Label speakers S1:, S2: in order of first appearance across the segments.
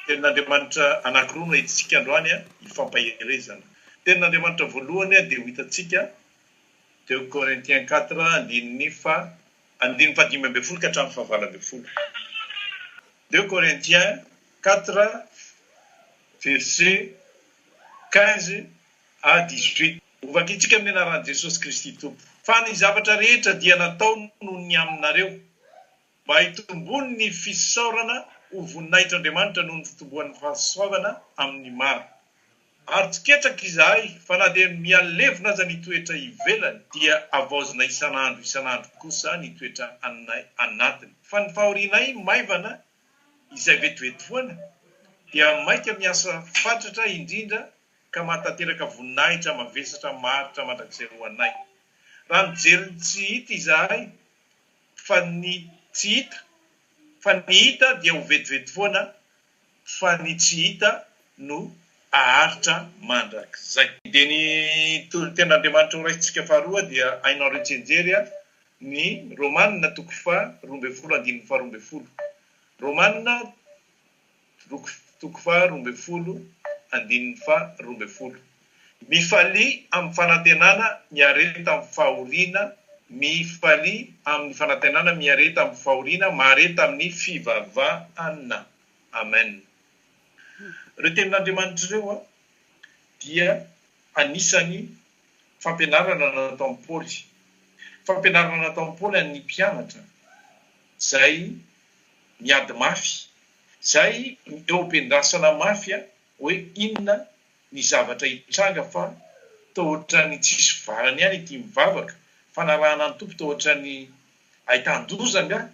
S1: tenin'Andriamanitra anankiroa no hitsika androany ifampaherezana. Tenin'Andriamanitra voalohany dia ho hitantsika 2 Corinthiens 4 andininy andininy 5 ka hatramin'ny 9. 2 Corinthiens 4 verset 15 à 18. Hovakitsika amin'ny anaran'i Jesosy Kristy Tompo. Fa ny zavatra rehetra dia natao noho ny aminareo mba hitombony ny fisaorana ho voninahitran'Andriamanitra noho ny fitomboan'ny fahasoavana amin'ny maro. Ary tsiketraka izahay fa na dia mialevina aza ny toetra ivelany dia avaozina isan'andro kosa ny toetra anatiny. Fa ny fahorianay maivana izay vetivetoana dia maika miasa fatratra indrindra ka mahatateraka voninahitra mavesatra maritra mandrakizay ho anay. Raha mijery ny tsy hita izahay fa ny hita dia ho vetivetoana fa ny tsy hita no aharitra mandrakizay. Dia ny tenin'Andriamanitra ho raisitsika faharoa dia hainao retsenjery ny Romanina 12:12. Romanina 12:12. Mifalia amin'ny fanantenana miareta amin'ny fahoriana, mifalia amin'ny fanantenana miareta amin'ny fahoriana, mareta amin'ny fivavahana. Amen. Ireo tenin'Andriamanitra ireo dia anisany fampianarana natao amin'ny Paoly. Fampianarana natao amin'ny Paoly ny mpianatra izay miady mafy, izay eo ampiandrasana mafy hoe inona ny zavatra hitranga fa tohatra ny tsisy varany ihany ity mivavaka, fanarahana ny tompo tohatra ny ahitan-dozanga,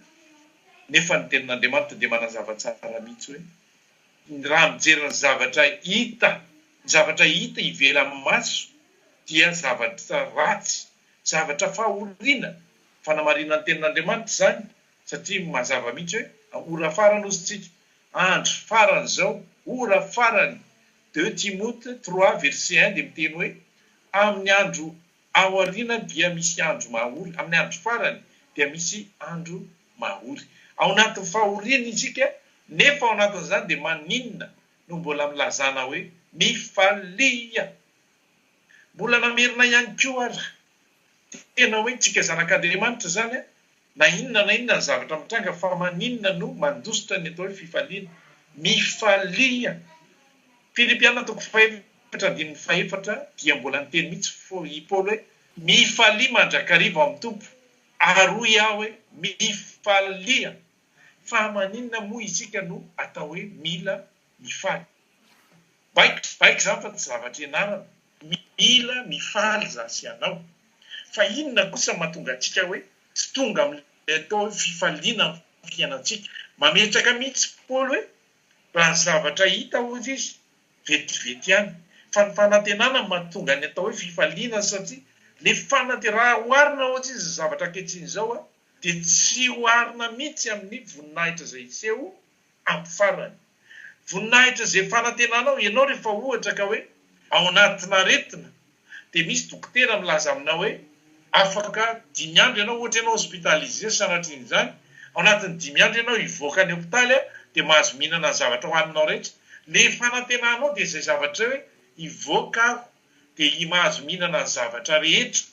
S1: nefa ny tenin'Andriamanitra dia manazava tsara mihitsy hoe raha mijery ny zavatra hita ivela amin'ny maso dia zavatra ratsy, zavatra fahoriana. Fanamarina ny tenin'Andriamanitra izany satria mazava mihitsy hoe ora farany ozy andro farany zao, ora farany. 2 Timothée 3 verset 1 dia miteny hoe amin'ny andro aoriana dia misy andro mahory, amin'ny andro farany dia misy andro mahory. Ao anatin'ny fahoriana isika, nefa ao anatin'izany dia maninona no mbola milazana hoe mifalia. Mbola namerina ihany koa ary tena hoe tsika zanak'Andriamanitra zany na inona ny zavatra mitranga fa maninona no mandositra ny atao hoe fifaliana. Mifalia. Filipiana 4:4 dia mbola niteny mihitsy i Paoly hoe mifalia mandrakariva amin'ny tompo, aroy aho hoe mifalia. Fa maninona moa isika no atao hoe mila mifaly. Baika zany fa tsy zavatra ianarana. Mila mifaly zasy ianao. Fa inona kosa mahatonga antsika hoe tsy tonga amin'ilay atao hoe fifaliana amin'ny fiainantsika. Mametraka mihitsy Paoly hoe raha ny zavatra hita ozy izy vetivety ihany. Fa ny fanantenana mahatonga ny atao hoe fifaliana satria le raha oharina ozy izy zavatra ankehitriny izao dia tsy oharina mihitsy amin'ny voninahitra izay iseho amin'ny farany. Voninahitra izay fanantenanao ianao rehefa ohatra ka hoe ao anatina aretina dia misy dokotera milaza aminao hoe afaka 5 andro ianao, ohatra ianao hospitalisé sanatrian' izany, ao anatin'ny 5 andro ianao hivoaka ny hopitaly dia mahazo mihinana ny zavatra hohaninao rehetra. Le fanantenanao dia izay zavatra hoe hivoaka dia mahazo mihinana ny zavatra rehetra.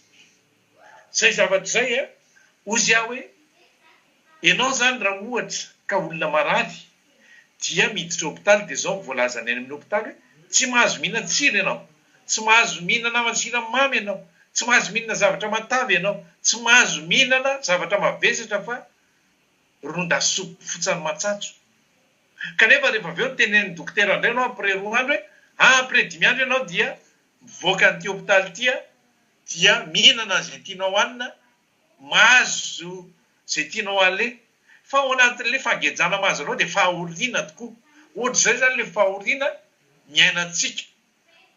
S1: Izay zavatra izay ozy aho hoe ianao zany raha ohatra ka olona marary dia miditra hopitaly dia izao voalazany any amin'ny hopitaly hoe tsy mahazo mihinana tsiro ianao, tsy mahazo mihinana masira mamy ianao, tsy mahazo mihinana zavatra matavy ianao, tsy mahazo mihinana zavatra mavesatra fa ron-dasopy fotsany matsatso. Kanefa rehefa avy eo tenen'ny dokotera indray ianao après 2 andro hoe après 10 andro ianao dia mivoaka an'ity hopitaly ity dia mihinana izay tianao hanina, mahazo izay tianao ale. Fa ao anatin'ilay fangejana mahazo anao dia fahoriana tokoa. Ohatra izay zany ilay fahoriana miainantsika.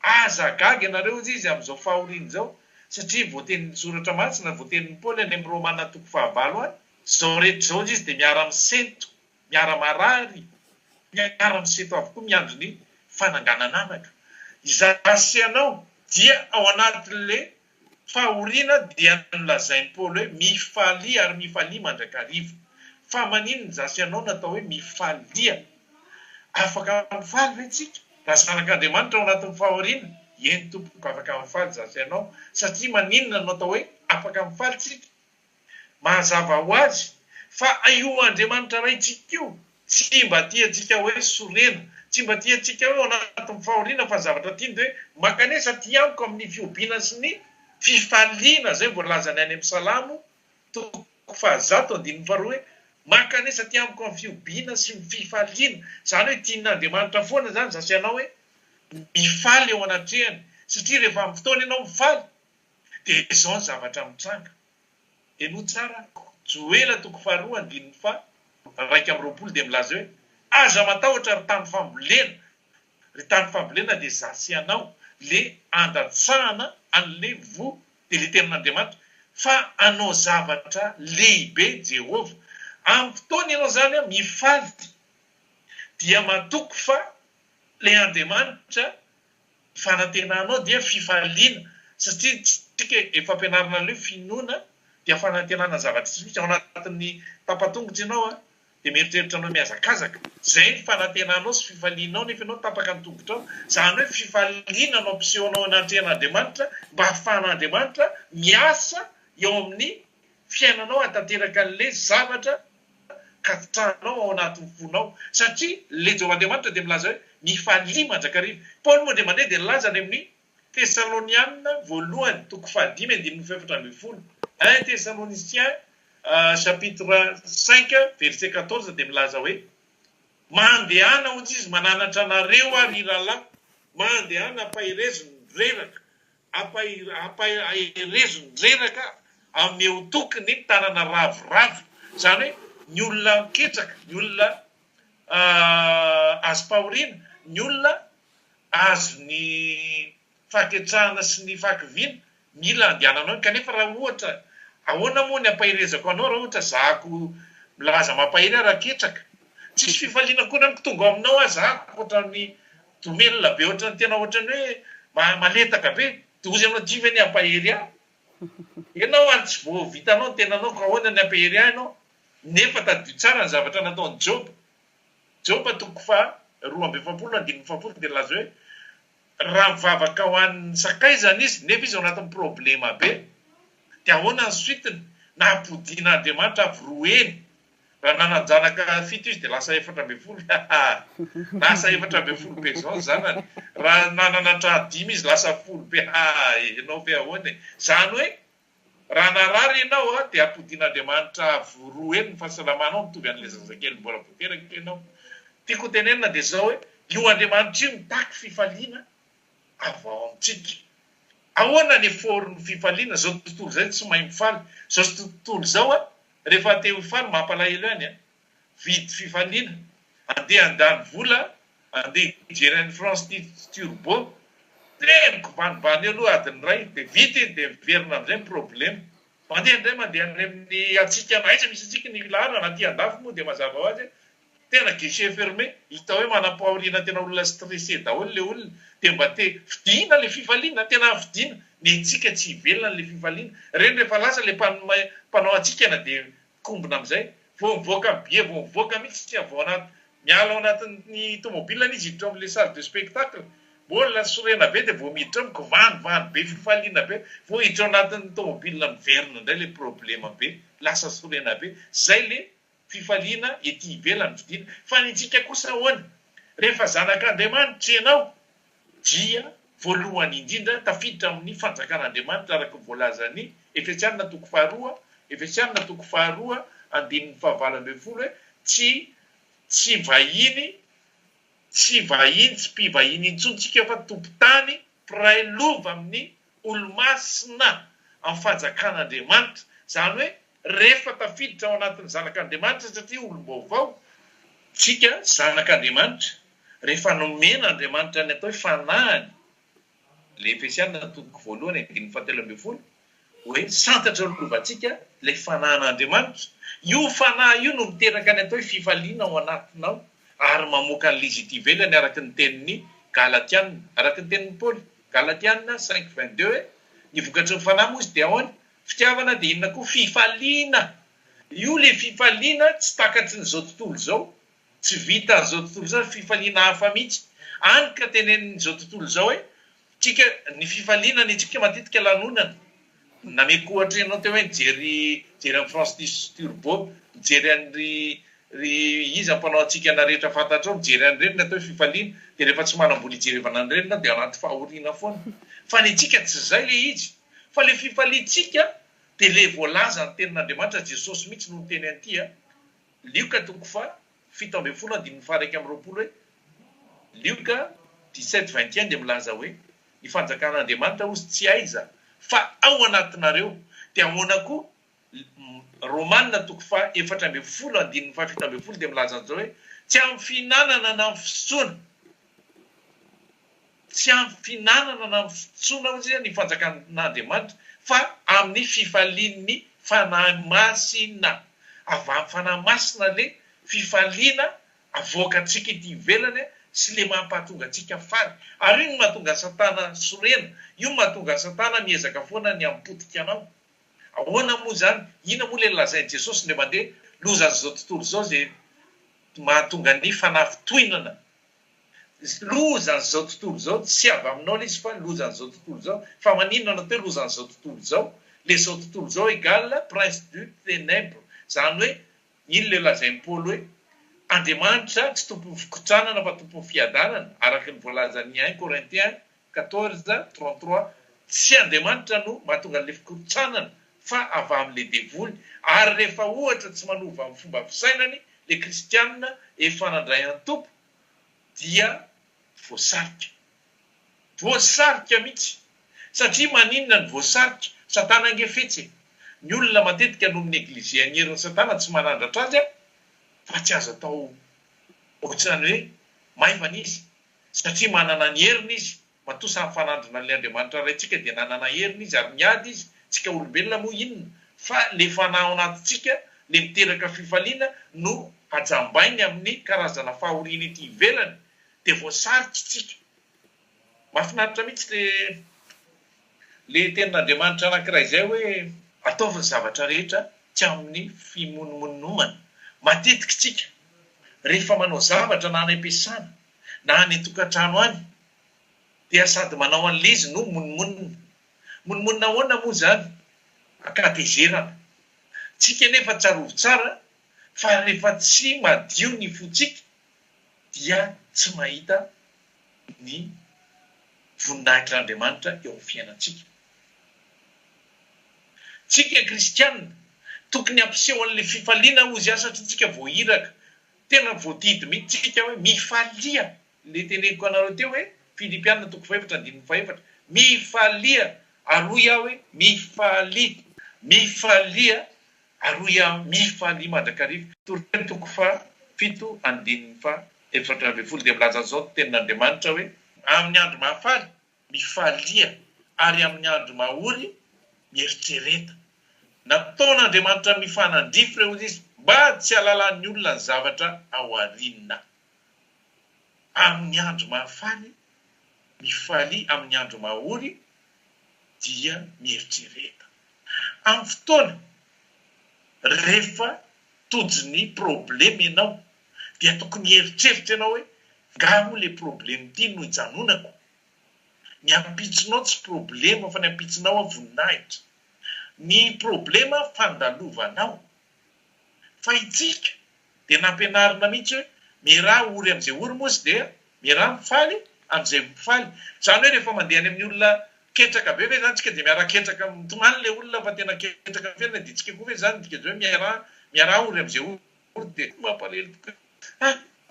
S1: Aza gaga ianareo izy amin'izao fahoriana izao satria voatenin'ny soratra masina, voatenin'ny Paoly any amin'ny Romanina 5:9 izao rehetra izao izy dia miara-misento, miara-marary, miara-misento avokoa miandro ny fananganananaka. Izasy ianao dia ao anatin'ilay fahoriana dia nolazain'ny Paoly hoe mifalia ary mifalia mandrakariva. Fa maninona zasy ianao natao hoe mifalia. afaka mifaly ve tsika raha zanak'Andriamanitra ao anatin'ny fahoriana eny tompoko afaka mifaly zasy ianao satria maninona anao atao hoe afaka mifaly tsika mahazava ho azy fa io Andriamanitra raitsika io tsy mba tiantsika hoe sorena tsy mba tiantsika hoe ao anatin'ny fahoriana fa zavatra tiany de hoe makanesa tiamiko amin'ny fiobiana sy ny fifaliana zay voalazany any amin'ny salamo toko 1:1 hoe makanesa tiamiko amin'ny fiobiana sy ny fifaliana zany hoe tian'Andriamanitra foana zany zasy ianao hoe mifaly eo anatrehany satria rehefa amin'ny fotoana ianao mifaly dia izao ny zavatra mitranga eno tsara Joela toko 2:1 2:20 dia milaza hoe aza matahotra ry tany fambolena ry tany fambolena dia zasy ianao le andatsahana an'le vo dia le tenin'Andriamanitra fa anao zavatra lehibe Jehova amin'ny fotoana ianao zany a mifaly dia matoko fa le Andriamanitra fanantenanao dia fifaliana satria tsika efa ampianarina leo finoana dia fanantenana zavatra tsy misy ao anatin'ny tapatongotra ianao a dia mieritreritra anao miazakazaka zay ny fanantenanao sy fifalianao nefa ianao tapaka ny tongotra ao zany hoe fifaliana anao mpiseho anao anatrehan'Andriamanitra mba hahafahan'Andriamanitra miasa eo amin'ny fiainanao atanteraka an'le zavatra katsahanao ao anatin'ny fonao satria le Jehovahandriamanitra dia milaza hoe mifalia mandrakariva Paoly moa dia mandeha dia nilazany amin'ny Tesalonianina 1:5-10 1 Thessaloniciens chapitre 5 verset 14 dia milaza hoe mandehana hozy izy mananatra anareo ary rahalahy mandehana ampahirezony reraka ampahirezony reraka ameo tokony tanana ravoravo zany hoe ny olona miketraka ny olona azo pahoriana ny olona azo ny faketrahana sy ny fakiviana mila andehananao kanefa raha ohatra ahoana moa ny ampahirezako anao raha ohatra zahako milaza mampahiry raha ketraka tsisy fifaliana koa naniko tonga aminao a zahako ohatran'ny domelina be ohatrany tena ohatrany hoe maletaka be dozy anao divy ny ampahiry ahy ianao any tsy vo vitanao tenanao ka ahoana ny ampahiry ahy ianao nefa tadio tsara ny zavatra nataony Joba toko 2:7 dia laza hoe raha mivavaka ho an'ny sakay zany izy nefa izy ao anatin'ny problema be dia ahoana ny soitiny nampodin'Andriamanitra avy roeny raha nananjanaka 7 izy dia lasa 4:10 lasa 4:10 be zao zanany raha nananatra 5 izy lasa 10 be ianao fe ahoana zany hoe raha narary ianao a dia ampodin'Andriamanitra avy roeny ny fahasalamanao mitovy an'ilay zazakely mbola voateraka ianao tiako tenenina dia zao hoe io Andriamanitra io mitaky fifaliana avy ao amintsika ahoana ny forny fifaliana zao tontolo zay tsy mahay mifaly zao tontolo zao a rehefa te hifaly mampalahelo any a vidy fifaliana andeha andany vola andeha ijeren'ny France turbo temiko banibany aloha adiny ray dia vity dia miverina amin'izay ny problema mandeha indray mandeha amin'ny atsika mahaiza misy atsika ny lara anaty andafy moa dia mazava ho azy tena guichet fermé hita hoe manam-pahoriana tena olona stressé daholo le olona dia mba te fidina le fifaliana tena fidina ny tsika tsy hivelona le fifaliana reny rehefa lasa le mpanao atsikana dia kombona amin'izay vo mivoaka bie vo mivoaka mihitsy tsy avao anaty miala ao anatin'ny tomobile izy hiditra amin'le salle de spectacle mbola sorena be dia vo miditra mikovandivany be fifaliana be vo hiditra ao anatin'ny tomobile miverina indray le problema be lasa sorena be zay le fifaliana ety ivelany fidina fa nitsika kosa ahoana rehefa zanak'Andriamanitra ianao dia voalohany indrindra tafiditra amin'ny fanjakan'Andriamanitra araka voalazany Efesianina 2:2 Efesianina 2:2 2:20 hoe tsy vahiny tsy mpivahiny intsontsika fa tompotany piray lova amin'ny olomasina amin'ny fanjakan'Andriamanitra zany hoe rehefa tafiditra ao anatin'ny zanak'Andriamanitra satria olom-baovao tsika zanak'Andriamanitra rehefa nomen'Andriamanitra ny atao fanahany le Efesianina 2:7 hoe santatra lovantsika le fanahan'Andriamanitra io fanahy io no miteraka ny atao fifaliana ao anatinao ary mamoaka an'izy ity ivelany araka ny tenin'ny Galatiana araka ny tenin'ny Paoly Galatiana 5:22 hoe ny vokatry ny fanahy moa izy dia ahoana fitiavana dia inona koa fifaliana io le fifaliana tsy takatry ny zao tontolo zao tsy vita an'izao tontolo zao fifaliana hafa mihitsy any ka tenenin'izao tontolo zao hoe tsika ny fifaliana ny tsika matetika lanonana nameko ohatra ianao teo hoe jery amin'ny Francis Turbo mijery an'ry izy ampanao atsika na rehetra fantatrao mijery an'ireny natao hoe fifaliana dia rehefa tsy manam-bola ijerevana an'ireny dia anaty fahoriana foana fa ny tsika tsy zay le izy fa le fifaliantsika dia le voalaza ny tenin'Andriamanitra Jesosy mihitsy no nyteny an'ity Lioka toko fa 7:20 hoe Lioka 17:21 dia milaza hoe ny fanjakan'Andriamanitra ozy tsy aiza fa ao anatinareo dia ahoana koa Romanina toko fa 4:17 dia milaza an'izao hoe tsy amin'ny fihinanana na amin'ny fisotroana tsy amin'ny fihinanana na amin'ny fisotroana ozy ny fanjakan'Andriamanitra fa amin'ny fifalian'ny fanahy masina avy amin'ny fanahy masina le fifaliana avoaka antsika ity ivelany sy le mampahatonga antsika faly ary io no mahatonga Satana sorena io no mahatonga Satana miezaka foana ny ampotika anao ahoana moa zany ina moa le lazain'i Jesosy le mandeha lozan'izao tontolo zao zay mahatonga ny fanafitohinana lozan'izao tontolo zao tsy avy aminao le izy fa lozan'izao tontolo zao fa maninona natao hoe lozan'izao tontolo zao le zao tontolo zao égale prince du ténèbre zany hoe iny le lazain'i Paoly hoe Andriamanitra tsy tompon'ny fikotranana fa tompon'ny fiadanana araka ny voalazan'ny 1 Corinthiens 14:33 tsy Andriamanitra no mahatonga an'le fikotranana fa avy amin'le devoly ary rehefa ohatra tsy manova amin'ny fomba fisainany le kristianina efa nandray any tompo dia voasarika mihitsy satria maninona ny voasarika Satana angefetsy ny olona matetika no amin'ny eglizia ny herin'ny Satana tsy manandratra azy fa tsy azo atao ohatrany hoe maivana izy satria manana ny heriny izy matoa samy fanandrina an'le Andriamanitra raintsika dia nanana heriny izy ary miady izy tsika olombelona moa inona fa le fanahy ao anatintsika le miteraka fifaliana no ajambainy amin'ny karazana fahoriana ity ivelany dia voasaritra tsika mahafinaritra mihitsy le tenin'Andriamanitra anankiray izay hoe ataovy zavatra rehetra tsy amin'ny fimonomonomana matetika tsika rehefa manao zavatra na any am-piasana na any an-tokantrano any dia sady manao an'le izy no monomonina ahoana moa zany akatezerana tsika nefa tsarovy tsara fa rehefa tsy madio ny fotsika dia tsy mahita ny voninahitran'Andriamanitra eo amin'ny fiainantsika tsika kristianina tokony ampiseho an'le fifaliana ozy satria tsika voahiraka tena voadidy mihitsy tsika hoe mifalia le teneniko anareo teo hoe Filipianina 4:5 mifalia aroy aho hoe mifalia aroy aho mifalia mandrakariva toroteny 7:7 dia milaza an'izao tenin'Andriamanitra hoe amin'ny andro mahafaly mifalia ary amin'ny andro mahory mieritrereta nataon'Andriamanitra mifanandrify reo izy mba tsy halalan'ny olona ny zavatra ao arinina amin'ny andro mahafaly mifalia amin'ny andro mahory dia mieritrereta amin'ny fotoana rehefa tojony problema ianao dia tokony eritreritra ianao hoe ngamo le problema ity no ijanonako ny ampitsonao tsy problema fa ny ampitsonao a voninahitra ny problema fandalovanao fa itsika dia nampianarina mihitsy hoe miaraha ory amin'izay ory moa dia miaraha mifaly amin'izay mifaly zany hoe rehefa mandeha any amin'ny olona ketraka be ve zany tsika dia miara-ketraka mitomany le olona fa tena ketraka fiaina dia tsika koa ve zany dika zao hoe miaraha ory amin'izay ory dia mampalely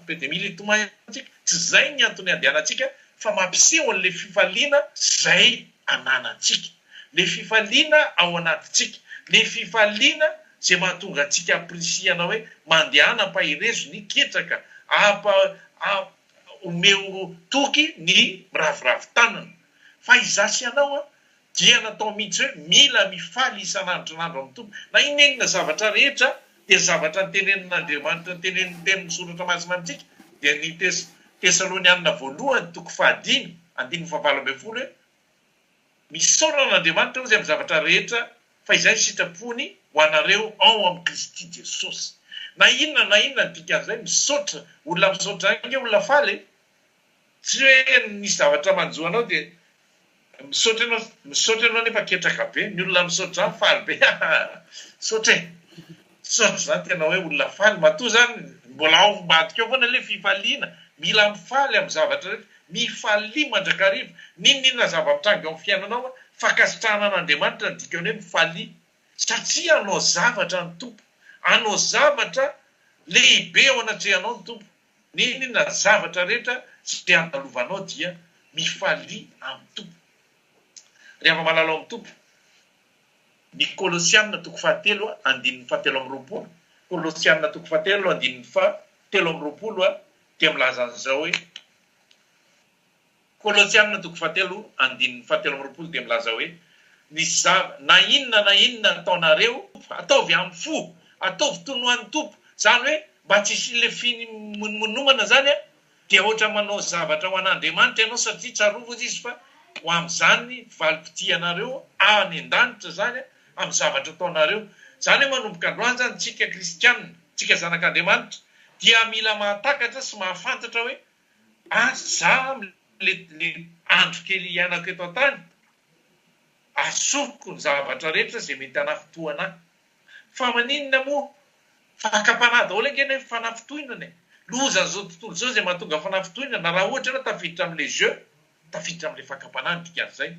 S1: be dia mila itomany tsika tsy zay ny antony andehanantsika fa mampiseho an'le fifaliana zay ananantsika le fifaliana ao anatintsika le fifaliana zay mahatonga antsika aprisiana hoe mandehana ampahirezo ny ketraka omeo toky ny miravoravo tanana fa izasy ianao dia natao mihitsy hoe mila mifaly isan'andronandro amin'ny tompo na inenina zavatra rehetra dia zavatra nytenenin'Andriamanitra tenenin'ny soratra masina amintsika dia ny Tesalonianina voalohany 5:5 hoe misaoran'Andriamanitra ozy amin'ny zavatra rehetra fa izay sitrapony ho anareo ao amin'ny Kristy Jesosy na inona ny dikan'izay misaotra olona misaotra ange olona faly tsy hoe nisy zavatra manjoanao dia misaotra ianao nefa ketraka be ny olona misaotra zany faly be saotra zany tena hoe olona faly matoa zany mbola aofombadika eo foana le fifaliana mila mifaly amin'ny zavatra rehetra mifalia mandrakariva ninona zava-mitranga eo amin'ny fiainanao fakasitrahana an'Andriamanitra ny dikany hoe mifalia satria anao zavatra ny tompo anao zavatra lehibe ao anatrehanao ny tompo ninona zavatra rehetra sy andalovanao dia mifalia amin'ny tompo rehefa malalo amin'ny tompo ny Kolosianina toko 7 andininy 7 Kolosianina toko 7 andininy 7 dia milaza an'izao hoe Kolosianina toko 7 andininy 7 dia milaza hoe na inona ataonareo ataovy amin'ny fo ataovy tonoan'ny tompo zany hoe mba tsy isy le fimonomana zany dia ohatra manao zavatra ho an'Andriamanitra ianao satria tsarovo izy fa ho amin'izany valipiti anareo any an-danitra zany amin'ny zavatra ataonareo zany hoe manomboka androany zany tsika kristianina tsika zanak'Andriamanitra dia mila mahatakatra sy mahafantatra hoe za le andro kely ianako eto an-tany asoko ny zavatra rehetra zay mety anafotoana fa maninona moa fakapanady ao lenkeny hoe fanafitoinana loza zao tontolo zao zay mahatonga fanafitoinana raha ohatra ianao tafiditra amin'le jeu tafiditra amin'le fakapanady dikan'izay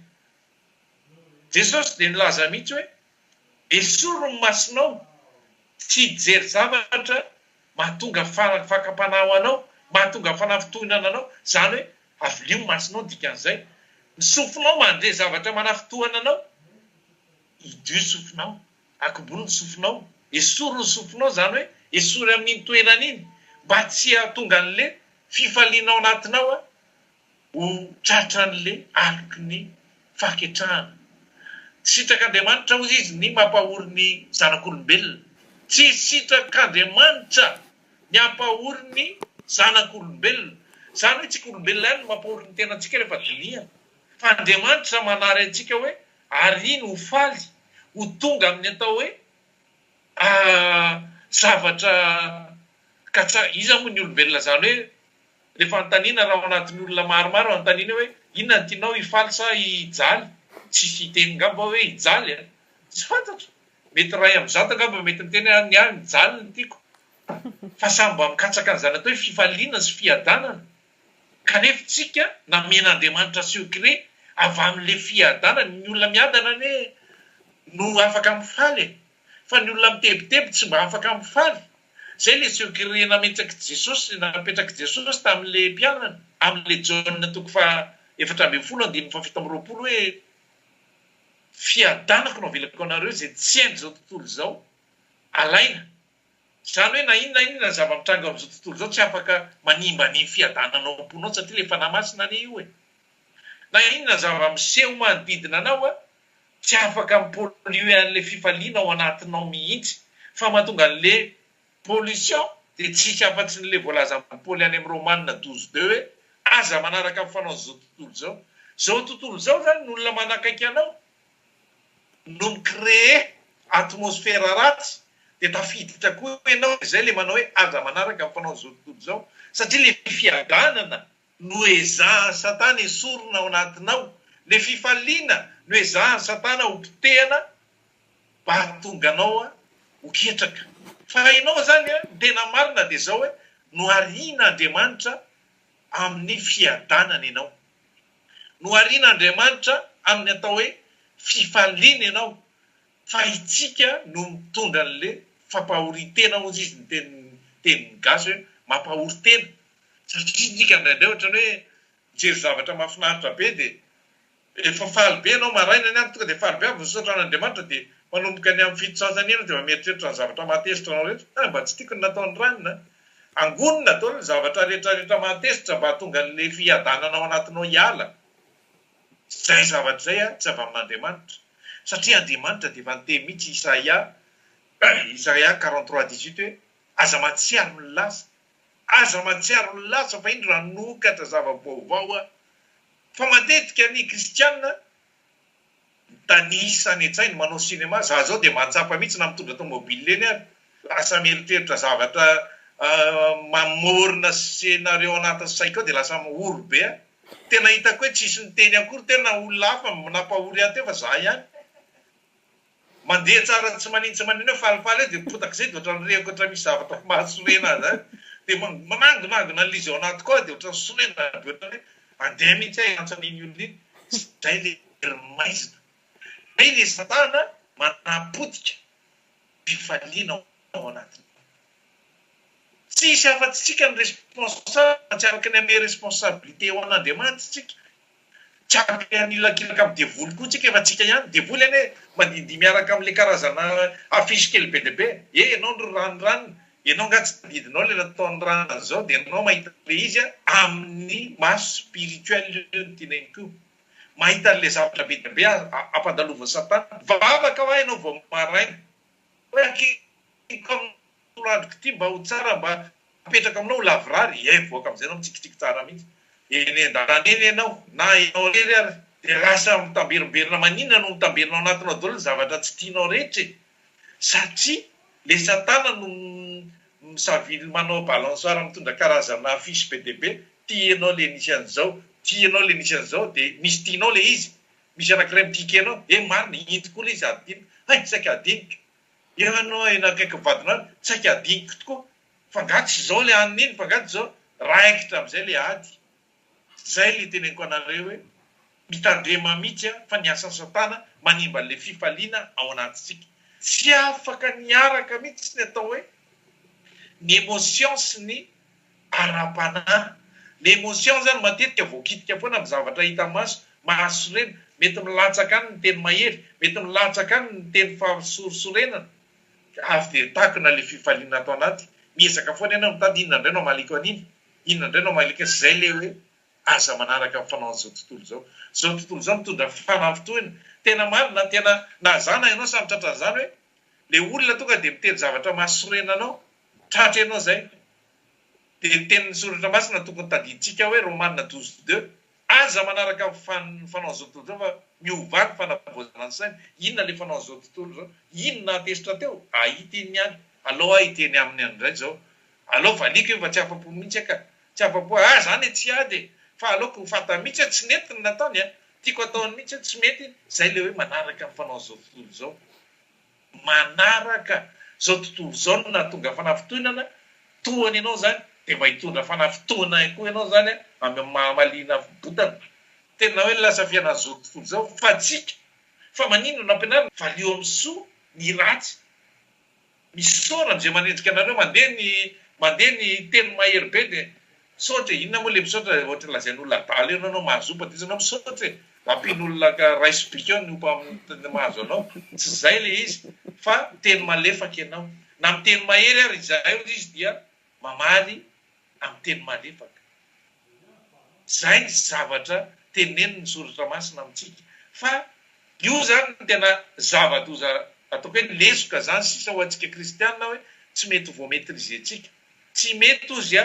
S1: Jesosy dia nilaza mihitsy hoe esoro ny masonao tsy hijery zavatra mahatonga fakapanao anao mahatonga fanafitoinana anao zany hoe avelio ny masonao dikan'izay ny sofinao mandre zavatra manafitohana anao idio ny sofinao akobony ny sofinao esoro ny sofinao zany hoe esory amin'iny toerana iny mba tsy hahatonga an'le fifalianao anatinao ho tratra an'le aloky ny faketrahana sitrak'Andriamanitra ozy izy ny mampahory ny zanak'olombelona tsy sitrak'Andriamanitra ny ampahory ny zanak'olombelona zany hoe tsika olombelona ihany no mampahory ny tenantsika rehefa dinihana fa Andriamanitra manary antsika hoe ariny ho faly ho tonga amin'ny atao hoe zavatra iza moa ny olombelona zany hoe rehefa antanina raha ao anatin'ny olona maromaro antanina hoe inona ny tianao hifaly sa hijaly tsisy hiteny ngamba hoe hijaly tsy fantatra mety ray amin'ny zato ngamba mety miteny ny mijaly ny tiako fa samba mikatsaka an'izany atao hoe fifaliana sy fiadanana kanefa tsika namen'Andriamanitra secret avy amin'le fiadanana ny olona miadana ne no afaka mifaly fa ny olona mitebiteby tsy mba afaka mifaly zay le secret nametsaka Jesosy napetraka Jesosy tamin'le mpianana amin'le Jaona toko 4:20 andininy 7 hoe fiadanako no avelako anareo zay tsy hainy zao tontolo zao alaina zany hoe na inona zava-mitranga amin'izao tontolo zao tsy afaka manimba ny fiadananao am-ponao satria le fanamasina ne io na inona zava-miseho manodidina anao tsy afaka mipolue an'le fifaliana ao anatinao mihitsy fa mahatonga an'le pollution dia tsisy afa-tsy n'le voalaza amin'ny Paoly any amin'ny Romanina 12:2 hoe aza manaraka amin'ny fanao zao tontolo zao zany n'olona manakaiky anao no micrée atmosfera ratsy dia tafiditra koa ianao izay le manao hoe aza manaraka amin'ny fanao zao tontolo zao satria le fiadanana no ezahan'ny satana esorona ao anatinao le fifaliana no ezahan'ny satana ho potehana mba hahatonga anao ho ketraka fa ianao zany tena marina dia zao hoe no arian'Andriamanitra amin'ny fiadanana ianao no arian'Andriamanitra amin'ny atao hoe fifaliana ianao fa itsika no mitondra an'le fampahoritena ozy izy ny teny gasy hoe mampahoritena satria itsika indraindray ohatrany hoe mijery zavatra mahafinaritra be dia efa faly be ianao maraina ny any tonga dia faly be avy misaotra an'Andriamanitra dia manomboka ny amin'ny fito sasany ena dia mieritreritra ny zavatra mahatezitra anao rehetra mba tsy tiako ny nataony ranona angonina atao ny zavatra rehetrarehetra mahatezitra mba hahatonga an'le fiadanana ao anatinao hiala zay zavatra zay tsy avy amin'Andriamanitra satria Andriamanitra dia efa niteny mihitsy Isaia 43:18 hoe aza matsiaro ny lasa aza matsiaro ny lasa fa indro ranokatra zava-baovao fa matetika ny kristianina tanisa ny an-tsainy manao sinema za zao dia mahatsapa mihitsy na mitondra tomobile eny ary lasa mieritreritra zavatra mamorona scénario anatin'ny saiko dia lasa oro be a. Tena hitako hoe tsisy niteny akory, tena olona hafa nampahory ahy teo fa za ihany. Mandeha tsara tsy manintsy manino falifaly dia potaka izay dia ohatran'ny reko ohatran'ny misy zavatra mahasorena azy dia manangonangona an'izy ao anaty koa dia ohatran'ny sorena be ohatran'ny hoe mandeha mihitsy ahy antsan'iny olona iny. Zay le maizina. Ay le satana manapotika mpifaliana ao anatiny. Tsisy afa-tsy tsika ny responsable, tsy araka ny ame responsabilité ao an'Andriamanitra tsika. Tsy araka anilakilaka amin'ny devoly koa tsika efa tsika ihany. Devoly ane mandindy miaraka amin'ilay karazana afisy kely be dia be. Ianao no ranoranony, ianao nga tsy tadidinao ilay nataony rano zao dia ianao mahita le izy amin'ny maso spirituel ny tineniko. Mahita an'ilay zavatra be dia be ampadalova satana. Vavaka ho ianao vao maraina. Hoe akiko androko ty mba ho tsara, mba apetraka aminao ho lavrary, voaka amin'izay anao mitsikitsiky tsara mihitsy. Eny an-dalana eny ianao, na ianao rery ary, dia lasa mitamberimberina maninona no mitamberina ao anatinao daholo ny zavatra tsy tianao rehetra. Satria le satana no misavily manao balansoara mitondra karazana afisy be dia be, tianao le nisy an'izao, tianao le nisy an'izao, dia misy tianao le izy. Misy anankiray mitika anao, marina iny tokoa le izy adiniko. Hay, saika adiniko. Ianao enakaiky vadinao, saika adiniko tokoa. Fangatsy izao le anina iny, fangatsy izao, raikitra amin'izay le ady. Zay le teneniko anareo hoe mitandrema mihitsy fa ny asan'ny satana manimba le fifaliana ao anatintsika. Tsy afaka niaraka mihitsy ny atao hoe ny émotion sy ny ara-panahy. Le émotion zany matetika voakitika foana amin'ny zavatra hita maso, mahasorena, mety milatsaka any ny teny mahery, mety milatsaka any ny teny fahasorosorenana. Avy dia takona le fifaliana atao anaty. Miezaka foana ianao mitady inona indray no mahaliko an'iny, inona indray no mahaliko zay le hoe aza manaraka amin'ny fanaon'izao tontolo izao. Izao tontolo izao mitondra fanafitoana. Tena marina, tena nazana ianao samy tratra zany hoe le olona tonga dia miteny zavatra mahasorena anao, tratra ianao zay. Dia tenin'ny soratra masina tokony tadiditsika hoe Romanina 12:2, aza manaraka amin'ny fanaon'izao tontolo izao fa miovany fanavozana ny saina. Inona le fanaon'izao tontolo izao? Inona atesitra teo? Ahita iny ihany. Aleo ahiteny aminy andray zao. Aleo valiko io fa tsy afa-po mihitsy aka. Tsy afa-po, zany tsy ady. Fa aleoko ho fata mihitsy tsy nety ny nataony tiako ataony mihitsy tsy mety. Zay le hoe manaraka amin'ny fanaon'izao tontolo izao. Manaraka zao tontolo izao no nahatonga fanafitoanana, tohany ianao zany, dia mba hitondra fanafitoana koa ianao zany amin'ny mahamaliana botana. Tena hoe lasa fiainan'izao tontolo izao fa tsika. Fa manino no ampianarina? Valio amin'ny soa ny ratsy. Misy saorana izay manenjika anareo mandeha ny teny mahery be dia saotra. Inona moa le misaotra ohatra lazain'olona adaly eo anao mahazo opa dia izy anao misaotra ampian'olona ka raisy-bika eo ny opa amin'ny mahazo anao. Tsy zay le izy fa teny malefaka ianao. Na amin'ny teny mahery ary izahay izy dia mamaly amin'ny teny malefaka. Zay ny zavatra teneniny ny soratra masina amintsika. Fa io zany tena zava-doza ataoko hoe lesoka zany sisa ho antsika kristianina hoe tsy mety vao maîtriser-tsika. Tsy mety ozy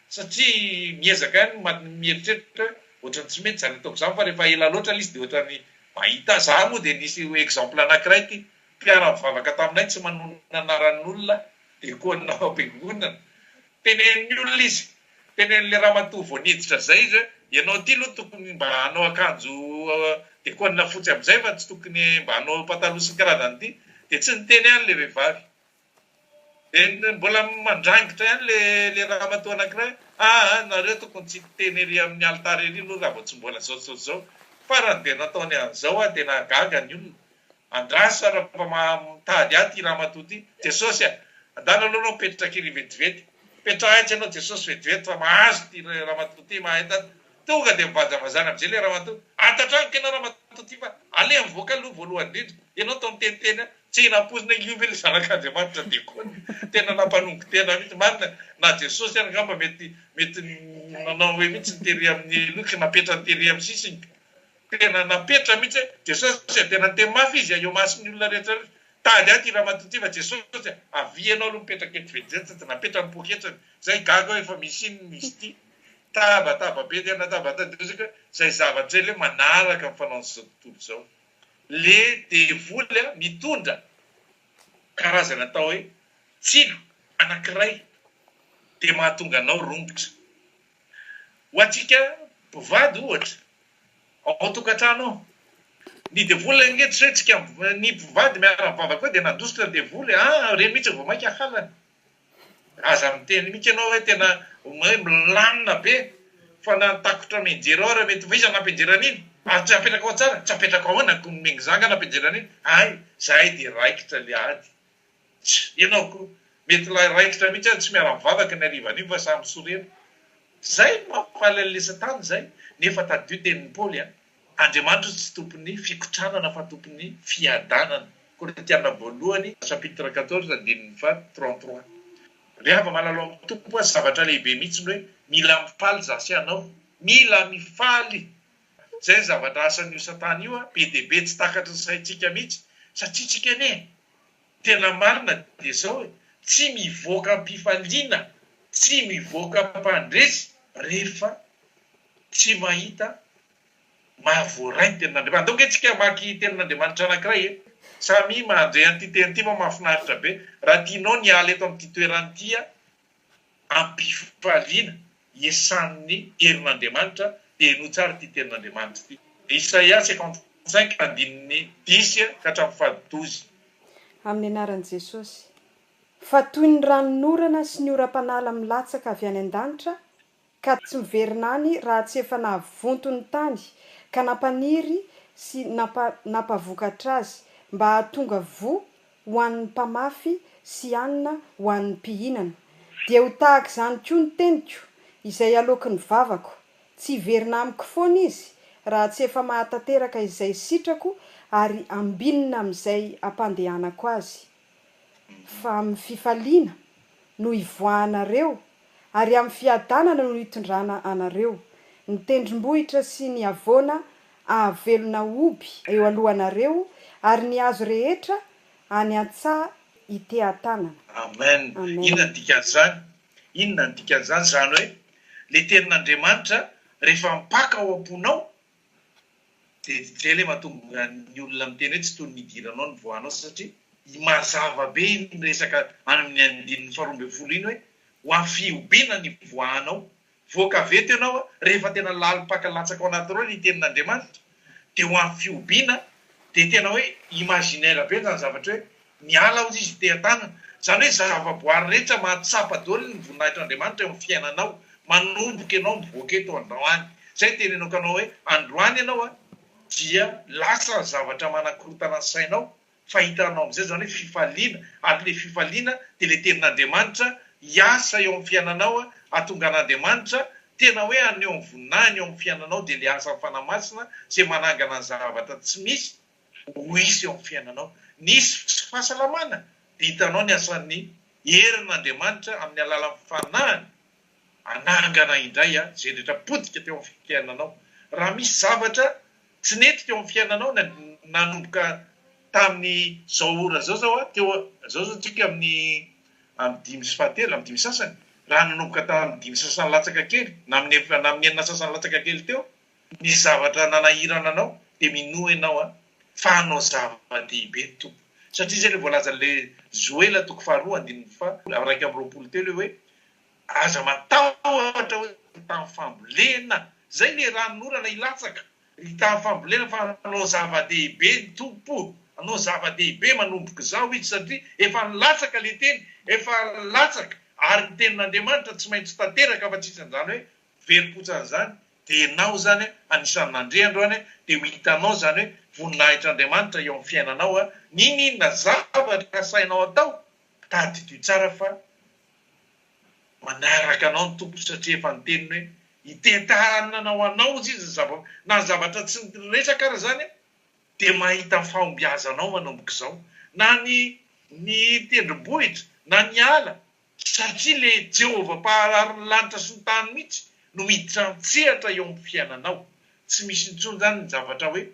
S1: satria miezaka ihany mieritreritra ohatrany tsy mety zany ataoko izany fa rehefa ela loatra izy dia ohatrany mahita. Za moa dia nisy exemple anankiray ty mpiara-mivavaka taminay tsy manonona anaran'olona dia koa nanao am-piangonana. Tenen'ny olona izy, tenen'ilay ramatoa vao niditra zay izy hoe ianao ty aloha tokony mba hanao akanjo dia koa nina fotsy amin'izay fa tsy tokony mba hanao pataloha sy karazany ty. Dia tsy niteny ihany le vehivavy. Mbola mandrangitra ihany le ramatoa anankiray. Nareo tokony tsy teny ery amin'ny altara ery aloha raha vao tsy mbola zao. Farany dia nataony an'izao tena gaga ny olona. Andraso raha mitady ahy ty ramatoa ty. Jesosy andalo aloha anao petratra kely vetivety. Petrahaitsy ianao Jesosy vetivety fa mahazo ty ramatoa ty mahita. Tonga dia mivazavazana amin'izay le ramatoa. Antatranoka ianao ramatoa ty fa alea mivoaka aloha voalohany indrindra. Ianao tao miteniteny tsy nampozina io le zanak'Andriamanitra dia koa tena nampanongo tena mihitsy. Marina na Jesosy ihany ngamba mety nanao hoe mihitsy nitery amin'ny loka napetra nitery amin'ny sisiny. Tena napetra mihitsy Jesosy tena niteny mafy izy eo mason'ny olona rehetra. Tady aty ramatoa ty fa Jesosy avianao aloha mipetraka eto vetivety ty napetra ny poketrany. Zay gaga hoe efa misy iny misy ty. Tabataba be tena tabataba. Zay zavatra zay le manaraka amin'ny fanaon'izao tontolo izao. Le devoly mitondra karazana atao hoe tsilo anankiray dia mahatonga anao rombotra. Ho atsika mpivady ohatra ao tokantrano ny devoly angetsy retsika ny mpivady miara-bava koa dia nadositra devoly reny mihitsy vao mainka halana. Aza miteny mihitsy ianao hoe tena hoe milamina be fa natakotra menjery ao raha mety visa nampianjeran'iny tsy apetraka ao tsara tsy apetraka ao na mengy zanga nampianjeran'iny zahay dia raikitra le ady ianao koa mety raikitra mihitsy tsy miara-mivavaka ny arivan'io fa samy sorena zay mampafaly an'le satana zay nefa tadio tenin'ny Paoly Andriamanitra tsy tompony fikotranana fa tompony fiadanana. Korintiana voalohany chapitre 14 andininy 33. Rehefa malalo amin'ny tompo zavatra lehibe mihitsy hoe mila mifaly zasy anao, mila mifaly. Zay zavatra asan'io satana io be dia be tsy takatra ny saintsika mihitsy satria tsika ne tena marina dia zao hoe tsy mivoaka mpifaliana, tsy mivoaka mpandresy rehefa tsy mahita mahavoaray ny tenin'Andriamanitra. Donke tsika maky tenin'Andriamanitra anankiray samy mandray an'ity teny ity ma mahafinaritra be. Raha tianao ny ala eto amin'ity toerany ampifaliana iasan'ny herin'Andriamanitra dia no tsara ity tenin'Andriamanitra ity. Isaia 55 andininy 10 ka hatramin'ny 12.
S2: Amin'ny anaran'i Jesosy. Fa toy ny ranonorana sy ny oram-panala milatsaka avy any an-danitra ka tsy miverina any raha tsy efa nahavonto ny tany ka nampaniry sy napavokatra azy mba hahatonga vo ho an'ny mpamafy sy anina ho an'ny mpihinana. Dia ho tahaka izany koa ny teniko izay aloky ny vavako, tsy hiverina amiko foana izy raha tsy efa mahatateraka izay sitrako ary ambinina amin'izay ampandehanako azy. Fa amin'ny fifaliana no ivoahanareo ary amin'ny fiadanana no hitondrana anareo. Ny tendrombohitra sy ny havoana ahavelona oby eo alohanareo ary ny hazo rehetra any an-tsaha itehan-tanana.
S1: Amen. Inona ny dikan'izany zany hoe le tenin'Andriamanitra rehefa mipaka ao am-ponao dia zay le mahatonga ny olona miteny hoe tsy toy ny idiranao ny voanao satria mazava be ny resaka amin'ny andininy 12 iny hoe ho amin'ny fiobina ny voanao. Voaka veto ianao rehefa tena lalipaka latsaka ao anaty reo ny tenin'Andriamanitra dia ho amin'ny fiobina dia tena hoe imaginaire be zany zavatra hoe miala ao izy tehan-tanana. Zany hoe zavaboary rehetra mahatsapa daholo ny voninahitran'Andriamanitra eo amin'ny fiainanao, manomboka ianao mivoaka eto androany. Zay tenenao kanao hoe androany ianao dia lasa zavatra manakorotana ny sainao fahitanao amin'izay zany hoe fifaliana. Ary le fifaliana dia le tenin'Andriamanitra hiasa eo amin'ny fiainanao ahatonga an'Andriamanitra tena hoe aneo amin'ny voninahiny eo amin'ny fiainanao dia le asa fanamasina izay manangana ny zavatra tsy misy ho isy eo amin'ny fiainanao. Nisy fahasalamana dia hitanao ny asan'ny herin'Andriamanitra amin'ny alalan'ny fanahiny anangana indray izay rehetra potika teo amin'ny fiainanao. Raha misy zavatra tsy netika eo amin'ny fiainanao nanomboka tamin'ny zao ora zao zao tsika amin'ny 5 amin'ny 5 sasany raha nanomboka tamin'ny 5 sasany latsaka kely na amin'ny 9 sasany latsaka kely teo ny zavatra nanahirana anao dia minoa ianao fa hanao zava-dehibe tompo. Satria zay le voalaza le Joela 2:1 telo hoe aza matahotra hoe tamin'ny fambolena zay le ranonorana ilatsaka tamin'ny fambolena fa hanao zava-dehibe ny tompo, hanao zava-dehibe manomboka zao izy satria efa nilatsaka le teny, efa latsaka ary ny tenin'Andriamanitra tsy maintsy tanteraka fa tsisy an'izany hoe verim-potsan'izany dia enao zany anisan'Andre androany dia ho hitanao zany hoe voninahitran'Andriamanitra eo amin'ny fiainanao ninona zavatra sainao atao tadidio tsara fa manaraka anao ny tompo satria efa ny teniny hoe hitentananao anao izy na zavatra tsy resaka raha zany dia mahita ny fahombiazanao manomboka izao na ny tendrombohitra na ny ala satria le Jehovah mpaharary ny lanitra sy ny tany mihitsy no miditra mitsehatra eo amin'ny fiainanao. Tsy misy intsony zany ny zavatra hoe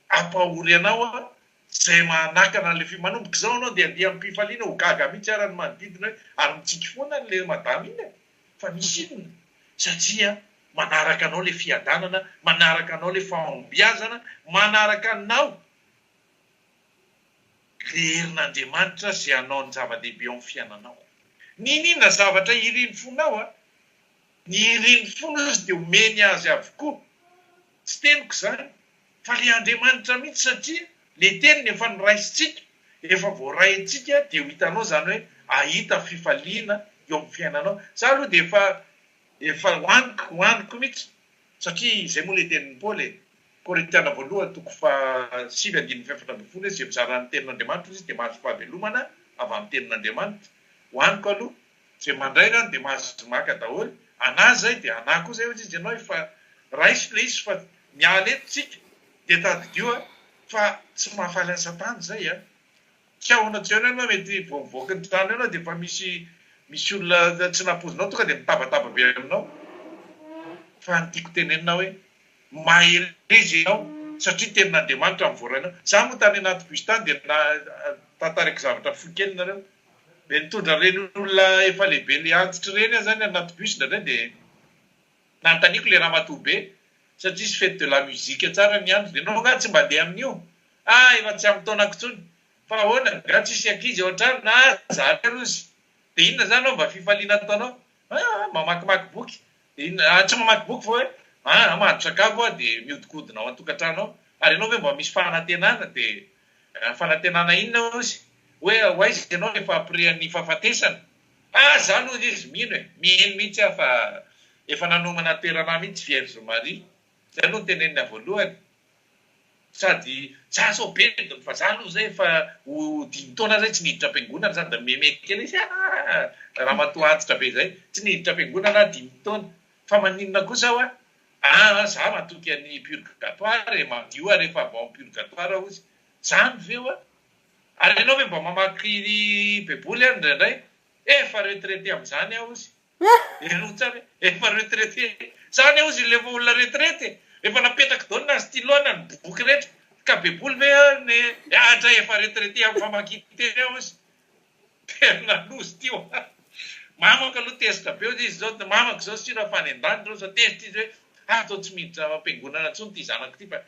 S1: ampahory anao izay manakana le manomboka izao anao dia andeha amin'ny mpifaliana ho gaga mihitsy ara ny manodidina hoe ary mitsiky foana le madama iny fa misy inona satria manaraka anao le fiadanana, manaraka anao le fahombiazana, manaraka anao le herin'Andriamanitra zay anao ny zava-dehibe ao amin'ny fiainanao. Ninona zavatra iriny fonao a? Ny iriny fona izy dia omeny azy avokoa. Tsy teniko izany fa le Andriamanitra mihitsy satria le teniny efa noraisitsika, efa voaraintsika dia ho hitanao izany hoe ahita fifaliana eo amin'ny fiainanao. Za aloha dia efa hoaniko mihitsy satria izay moa le tenin'ny Paoly Korintiana voalohany toko fa 7:7 izay mizara ny tenin'Andriamanitra izy dia mahazo fahavelomana avy amin'ny tenin'Andriamanitra. Hoaniko aloha izay mandray rano dia mahazo maka daholo. Anahy zay dia anahy koa zay izy ianao efa raisy le izy fa miala eto tsika dia tadidio fa tsy mahafaly ny Satana zay a. Tsy ahoana tsy ahoana ianao mety voavoaka ny trano ianao dia efa misy olona tsy napozinao tonga dia mitabataba be aminao. Fa ny tiako tenenina hoe mahery izy ianao satria tenin'Andriamanitra mivoarainao. Za moa tany anaty bus tany dia tantariko zavatra foy kely nareo. Be nitondra reny olona efa lehibe le antitra reny zany anaty bus indray dia nanontaniako le ramatoa be satria sy fête de la musique tsara ny andro dia nao nga tsy mba dia amin'io. Efa tsy amin'ny taonako intsony fa ahoana nga tsisy ankizy ao an-trano na zary alozy dia inona zany ao mba fifaliana ataonao? Mamakimaky boky. Tsy mamaky boky fa hoe mahandro sakafo dia miodikodina ao an-tokantrano ao. Ary ianao hoe mba misy fanantenana dia fanantenana inona ozy? Hoe hoaizy ianao efa après ny fahafatesana. Za aloha izy mino miheno mihitsy fa efa nanomana toerana mihitsy Vierge Marie. Zay aloha tenenina voalohany. Sady za sao bediny fa za aloha zay efa ho 5 taona zay tsy niditra am-piangonana zany da memeky kely izy ramatoa antitra be zay tsy niditra am-piangonana 5 taona fa maninona kosa aho za matoky any purgatoire madio ary efa avao amin'ny purgatoire ozy zany veo ary ianao hoe mba mamaky baiboly any indraindray efa retraité amin'izany aho ozy eno tsara efa retraité zany aho ozy lefa olona retraité efa napetraky dao na stylo na ny boky rehetra ka baiboly ve atra efa retraité amin'ny famakiny teny aho ozy tena lozy tio mamako aloha tezitra be ozy izy zao mamako zao sira fa any an-dany reo zao tezitra izy hoe atao tsy miditra am-piangonana intsony ty zanako ty fa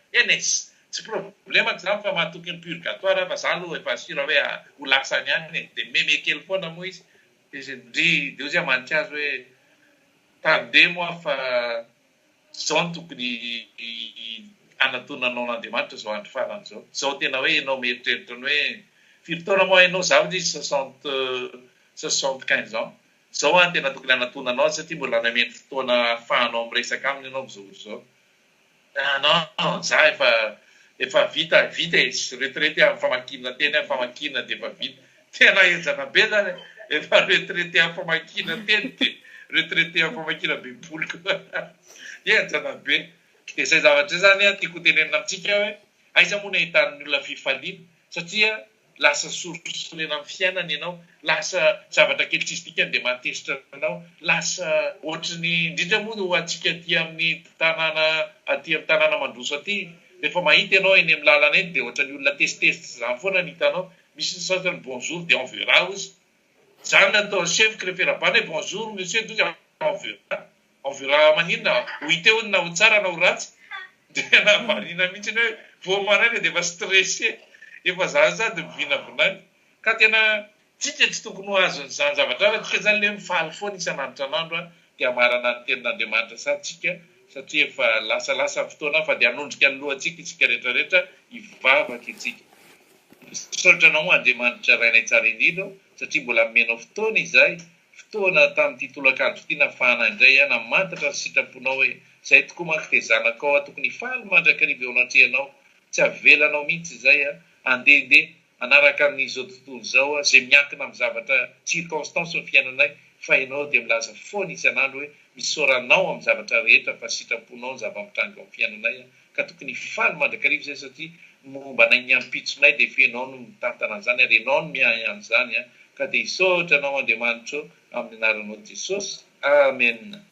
S1: tsy problema tsy zany fa mahatoky ny purgatoire fa za aloha efa sira hoe ho lasany any dia meme kely foana moa izy dia ozy amanitsy azy hoe tandeha moa fa zao no tokony anatonanao n'Andriamanitra zao andro farany zao. Zao tena hoe ianao mieritreritra ny hoe firy taona moa ianao za izy 75 ans. Zao tena tokony anatonanao satria mbola nameny fotoana ahafahanao miresaka aminy ianao zao. Non, za efa vita izy retraité amin'ny famakina teny famakina dia efa vita. Tena ejana be zany efa retraité amin'ny famakina teny dia retraité amin'ny famakina baiboly koa. Ejana be. Dia izay zavatra zany tiako tenenina amintsika hoe aiza moa no ahitan'ny olona fifaliana satria lasa sorosorena amin'ny fiainana ianao, lasa zavatra kely tsisy dikany dia matesitra anao, lasa ohatrany indrindra moa ho antsika aty amin'ny tanàna mandroso aty rehefa mahita ianao eny amin'ny lalana eny dia ohatrany olona testesitra zany foana ny hitanao. Misy sasany bonjour dia on verra ozy. Zany natao chef crefera-bana hoe bonjour monsieur tozy on verra maninona ho hita eo na ho tsara na ho ratsy dia navarina mihitsy hoe vao maraina dia efa stressé efa sady mivinavonany ka tena tsika tsy tokony ho azon'izany zavatra fa tsika zany le mifaly foana isan'andro san'andro dia hamarana ny tenin'Andriamanitra tsika satria efa lasalasa fotoana fa dia hanondrika ny lohantsika isika rehetrarehetra hivavaka itsika. Saotranao Andriamanitra rainay tsara indrindra satria mbola menao fotoana izay fotoana tamin'ity tolakandro ity nafahana indray namantatra ny sitraponao hoe izay tokoa manko dia zanakao tokony faly mandrakariva eo anatrehanao tsy avelanao mihitsy izay andehandeha anaraka n'izao tontolo izao izay miankina amin'ny zavatra circonstance ny fiainanay fa ianao dia milaza foana isan'andro hoe misoranao amin'ny zavatra rehetra fa sitraponao ny zava-mitranga amin'ny fiainanay ka tokony faly mandrakariva izay satria momba nay ny ampitsonay dia fenao no mitantana an'izany ary ianao no miahy amin'izany ka dia isaotra anao Andriamanitra amin'ny anaranao Jesosy. Amen.